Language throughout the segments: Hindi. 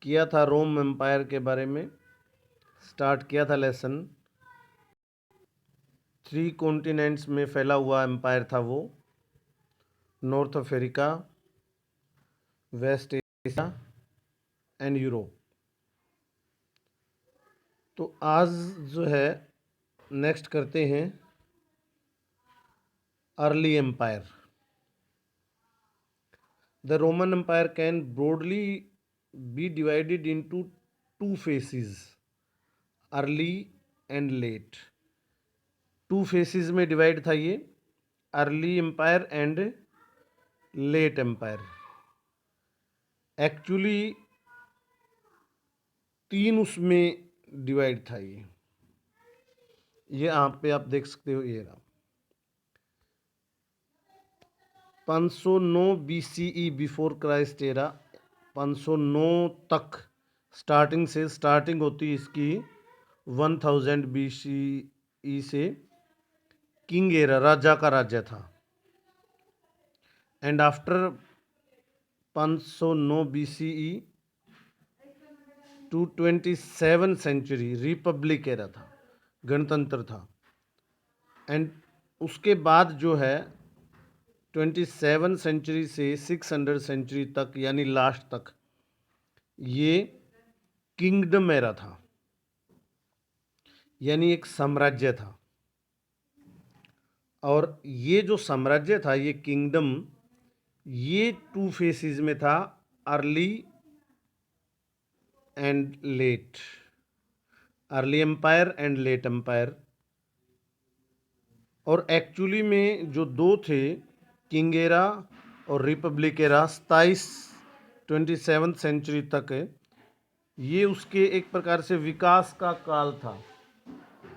किया था रोम एम्पायर के बारे में, स्टार्ट किया था लेसन। 3 कॉन्टिनेंट्स में फैला हुआ एम्पायर था वो, North Africa, West Asia and Europe. तो आज जो है नेक्स्ट करते हैं early empire. The Roman empire can broadly be divided into 2 phases, early and late. 2 phases में डिवाइड था ये, early empire and late empire. Actually 3 उसमें डिवाइड था ये यहाँ पे आप देख सकते हो। ये रहा 509 BCE बिफोर क्राइस्ट एरा, 509 तक स्टार्टिंग होती इसकी 1000 BCE से। किंग एरा, राजा का राज्य था। And after 509 BCE to 27 century republic era था, गणतंत्र था। एंड उसके बाद जो है 27 सेंचुरी से 600 सेंचुरी तक यानी लास्ट तक ये किंगडम एरा था, यानी एक साम्राज्य था। और ये जो साम्राज्य था, ये किंगडम, ये 2 फेसेस में था, early and late, early empire and late empire. और एक्चुअली में जो 2 थे, किंग एरा और रिपब्लिक एरा, 27 सेंचुरी तक, ये उसके एक प्रकार से विकास का काल था।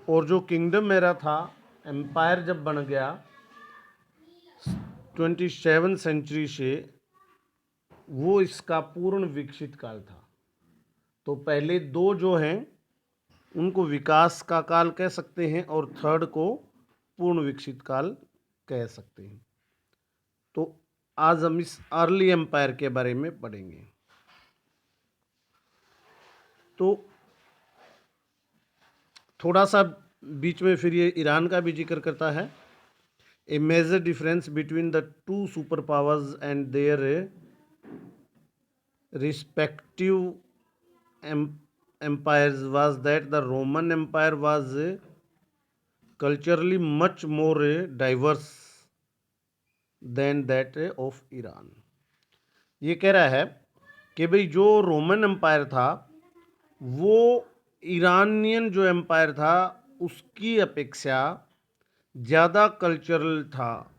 और जो किंगडम एरा था, एम्पायर जब बन गया 27 सेंचुरी से, वो इसका पूर्ण विकसित काल था। तो पहले 2 जो हैं उनको विकास का काल कह सकते हैं और थर्ड को पूर्ण विकसित काल कह सकते हैं। तो आज हम इस अर्ली एम्पायर के बारे में पढ़ेंगे। तो थोड़ा सा बीच में फिर ये ईरान का भी जिक्र करता है। A major difference between the 2 super powers and their respective empires was that the Roman Empire was culturally much more diverse than that of Iran। ये कह रहा है कि भाई जो रोमन एम्पायर था वो ईरानियन जो एम्पायर था उसकी अपेक्षा ज़्यादा कल्चरल था,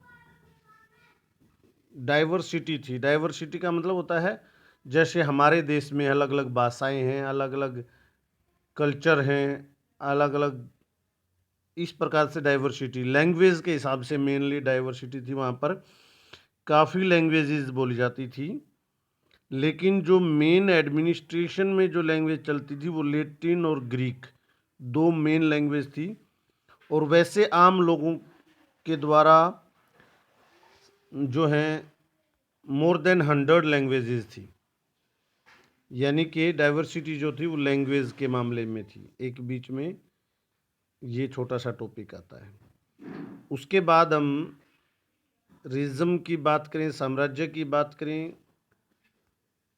डाइवर्सिटी थी। डाइवर्सिटी का मतलब होता है जैसे हमारे देश में अलग अलग भाषाएं हैं, अलग अलग कल्चर हैं, अलग अलग, इस प्रकार से डाइवर्सिटी। लैंग्वेज के हिसाब से मेनली डाइवर्सिटी थी, वहाँ पर काफ़ी लैंग्वेजेस बोली जाती थी। लेकिन जो मेन एडमिनिस्ट्रेशन में जो लैंग्वेज चलती थी वो लैटिन और ग्रीक, 2 मेन लैंग्वेज थी। और वैसे आम लोगों के द्वारा जो हैं मोर देन 100 लैंग्वेजेस थी, यानी कि डाइवर्सिटी जो थी वो लैंग्वेज के मामले में थी। एक बीच में ये छोटा सा टॉपिक आता है। उसके बाद हम रिज्म की बात करें, साम्राज्य की बात करें,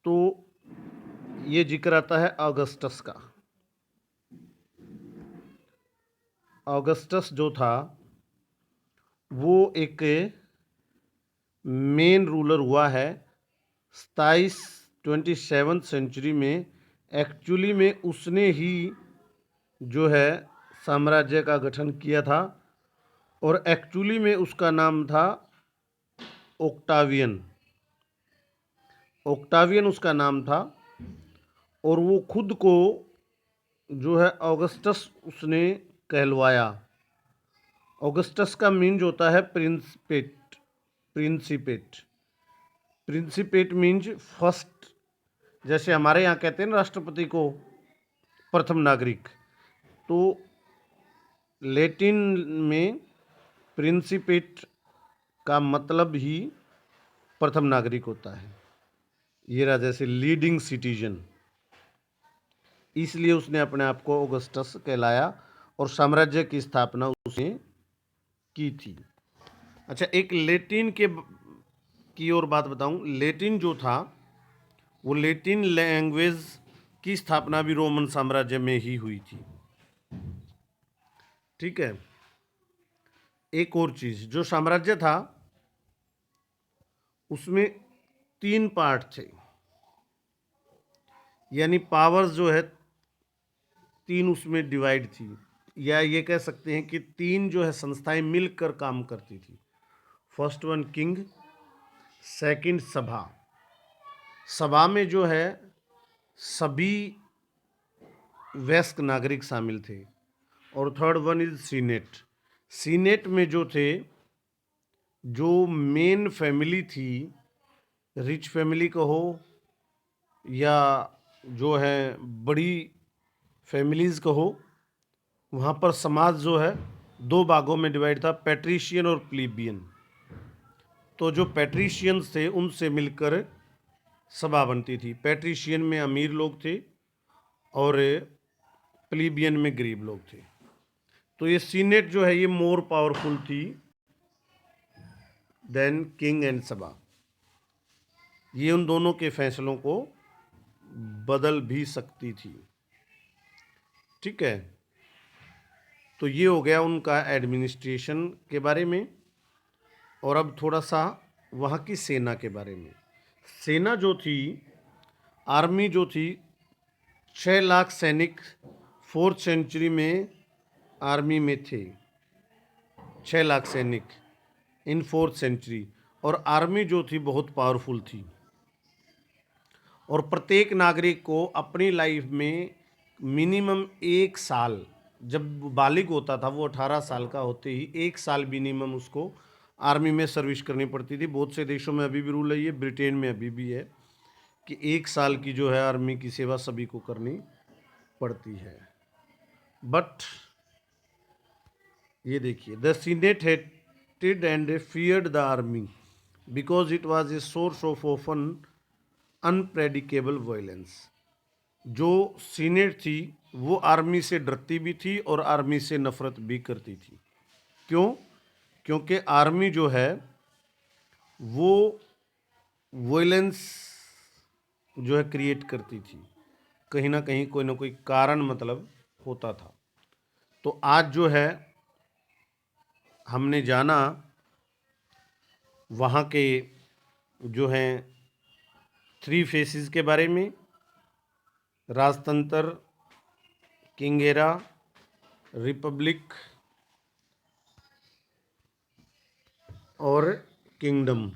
तो ये जिक्र आता है ऑगस्टस का। ऑगस्टस जो था वो एक मेन रूलर हुआ है 27 सेंचुरी में। एक्चुअली में उसने ही जो है साम्राज्य का गठन किया था और एक्चुअली में उसका नाम था ओक्टावियन। ओक्टावियन उसका नाम था और वो खुद को जो है ऑगस्टस उसने कहलवाया। ऑगस्टस का मीन्स होता है प्रिंसिपेट। प्रिंसिपेट प्रिंसिपेट मीन्स फर्स्ट। जैसे हमारे यहाँ कहते हैं ना राष्ट्रपति को प्रथम नागरिक, तो लैटिन में प्रिंसिपेट का मतलब ही प्रथम नागरिक होता है। ये रहा जैसे लीडिंग सिटीजन। इसलिए उसने अपने आप को ऑगस्टस कहलाया और साम्राज्य की स्थापना उसने की थी। अच्छा, एक लेटिन की और बात बताऊं। लेटिन जो था, वो लेटिन लैंग्वेज की स्थापना भी रोमन साम्राज्य में ही हुई थी। ठीक है। एक और चीज, जो साम्राज्य था उसमें 3 पार्ट थे, यानी पावर्स जो है 3 उसमें डिवाइड थी, या ये कह सकते हैं कि 3 जो है संस्थाएं मिलकर काम करती थी। फर्स्ट वन किंग, सेकंड सभा, सभा में जो है सभी वयस्क नागरिक शामिल थे, और third one is senate. Senate में जो थे, जो मेन फैमिली थी, रिच फैमिली कहो या जो है बड़ी फैमिलीज कहो, वहाँ पर समाज जो है 2 भागों में डिवाइड था, पैट्रिशियन और प्लीबियन। तो जो पैट्रिशियंस थे उनसे मिलकर सभा बनती थी। पैट्रिशियन में अमीर लोग थे और प्लीबियन में गरीब लोग थे। तो ये सीनेट जो है ये मोर पावरफुल थी देन किंग एंड सभा। ये उन दोनों के फैसलों को बदल भी सकती थी। ठीक है। तो ये हो गया उनका एडमिनिस्ट्रेशन के बारे में। और अब थोड़ा सा वहाँ की सेना के बारे में। सेना जो थी, आर्मी जो थी, 6 लाख सैनिक 4th सेंचुरी में आर्मी में थे। 6 लाख सैनिक इन 4th सेंचुरी। और आर्मी जो थी बहुत पावरफुल थी, और प्रत्येक नागरिक को अपनी लाइफ में मिनिमम 1 साल, जब बालिग होता था वो 18 साल का होते ही 1 साल मिनिमम उसको आर्मी में सर्विस करनी पड़ती थी। बहुत से देशों में अभी भी रूल है, ये ब्रिटेन में अभी भी है कि 1 साल की जो है आर्मी की सेवा सभी को करनी पड़ती है। बट ये देखिए, the senate hated and feared the army because it was a source of often unpredictable violence. जो सीनेट थी वो आर्मी से डरती भी थी और आर्मी से नफरत भी करती थी। क्यों? क्योंकि आर्मी जो है वो वायलेंस जो है क्रिएट करती थी, कहीं ना कहीं कोई ना कोई कारण मतलब होता था। तो आज जो है हमने जाना वहाँ के जो हैं 3 फेसेस के बारे में, राजतंत्र, किंग एरा, रिपब्लिक और किंगडम।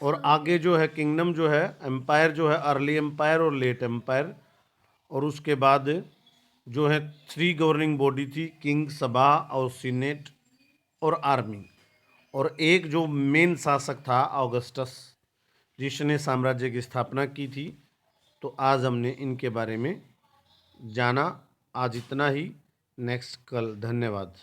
और आगे जो है किंगडम जो है, एम्पायर जो है अर्ली एम्पायर और लेट एम्पायर। और उसके बाद जो है 3 गवर्निंग बॉडी थी, किंग, सभा और सीनेट और आर्मी। और एक जो मेन शासक था ऑगस्टस, जिसने साम्राज्य की स्थापना की थी। तो आज हमने इनके बारे में जाना। आज इतना ही, नेक्स्ट कल। धन्यवाद।